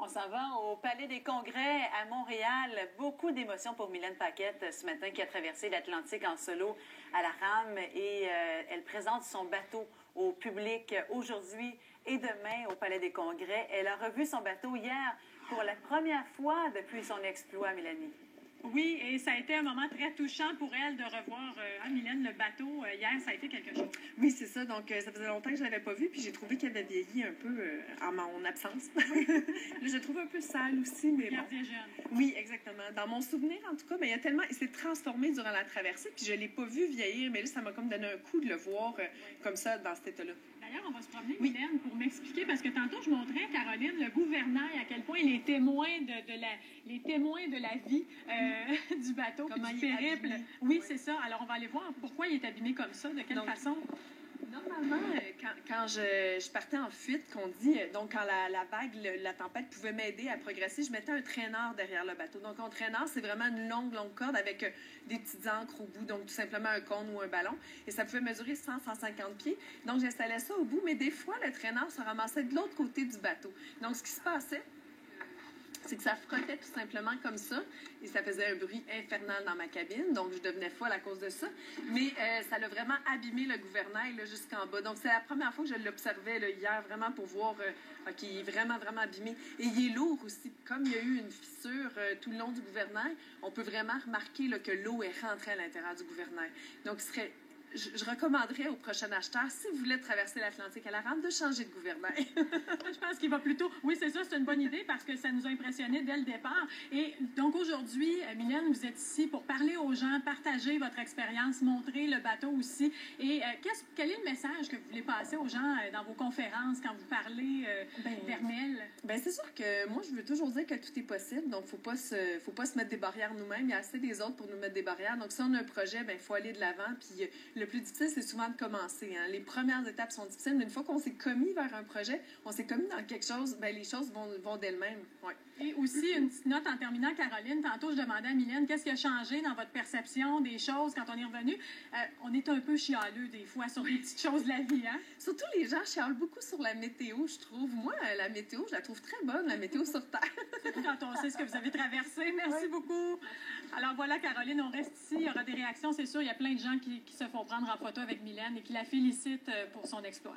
On s'en va au Palais des Congrès à Montréal. Beaucoup d'émotions pour Mylène Paquette ce matin qui a traversé l'Atlantique en solo à la rame et elle présente son bateau au public aujourd'hui et demain au Palais des Congrès. Elle a revu son bateau hier pour la première fois depuis son exploit, Mélanie. Oui, et ça a été un moment très touchant pour elle de revoir Mylène, le bateau. Hier, ça a été quelque chose. Oui, c'est ça. Donc, ça faisait longtemps que je ne l'avais pas vue, puis j'ai trouvé qu'elle avait vieilli un peu en mon absence. Là, je la trouve un peu sale aussi, mais bon. Gardien jeune. Oui, exactement. Dans mon souvenir, en tout cas, mais il s'est transformé durant la traversée, puis je ne l'ai pas vu vieillir, mais là, ça m'a comme donné un coup de le voir comme ça, dans cet état-là. D'ailleurs, on va se promener, Mylène, pour m'expliquer, parce que tantôt, je montrais à Caroline, le gouvernail, à quel point il est témoin les témoins de la vie du bateau, du périple. Oui, c'est ça. Alors, on va aller voir pourquoi il est abîmé comme ça, de quelle façon. Normalement, quand je partais en fuite, qu'on dit, donc quand la vague, la tempête pouvait m'aider à progresser, je mettais un traîneur derrière le bateau. Donc, un traîneur, c'est vraiment une longue corde avec des petites ancres au bout, donc tout simplement un cône ou un ballon. Et ça pouvait mesurer 100-150 pieds. Donc, j'installais ça au bout, mais des fois, le traîneur se ramassait de l'autre côté du bateau. Donc, ce qui se passait, c'est que ça frottait tout simplement comme ça et ça faisait un bruit infernal dans ma cabine, donc je devenais folle à cause de ça. Mais ça l'a vraiment abîmé le gouvernail jusqu'en bas. Donc c'est la première fois que je l'observais hier, vraiment pour voir qu'il est vraiment abîmé. Et il est lourd aussi. Comme il y a eu une fissure tout le long du gouvernail, on peut vraiment remarquer que l'eau est rentrée à l'intérieur du gouvernail. Donc je recommanderais au prochain acheteur, si vous voulez traverser l'Atlantique à la rame, de changer de gouvernail. Je pense qu'il va plutôt... Oui, c'est ça, c'est une bonne idée parce que ça nous a impressionnés dès le départ. Et donc aujourd'hui, Mylène, vous êtes ici pour parler aux gens, partager votre expérience, montrer le bateau aussi. Et quel est le message que vous voulez passer aux gens dans vos conférences quand vous parlez d'Hermel? Bien, c'est sûr que moi, je veux toujours dire que tout est possible. Donc, faut pas se mettre des barrières nous-mêmes. Il y a assez des autres pour nous mettre des barrières. Donc, si on a un projet, il faut aller de l'avant. Puis, le plus difficile, c'est souvent de commencer. Hein. Les premières étapes sont difficiles, mais une fois qu'on s'est commis vers un projet, on s'est commis dans quelque chose, les choses vont d'elles-mêmes. Ouais. Et aussi, une petite note en terminant, Caroline, tantôt, je demandais à Mylène, qu'est-ce qui a changé dans votre perception des choses quand on est revenu? On est un peu chialeux, des fois, sur les petites choses de la vie, hein? Surtout, les gens chialent beaucoup sur la météo, je trouve. Moi, la météo, je la trouve très bonne, la météo sur Terre. Surtout quand on sait ce que vous avez traversé. Merci beaucoup. Alors voilà, Caroline, on reste ici. Il y aura des réactions, c'est sûr. Il y a plein de gens qui se font prendre en photo avec Mylène et qui la félicitent pour son exploit.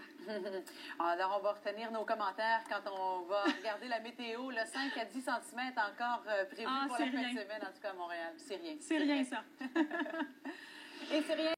Alors, on va retenir nos commentaires quand on va regarder la météo. Le 5 à 10 cm encore prévu pour la fin de semaine, en tout cas à Montréal. C'est rien. C'est rien, ça. Et c'est rien.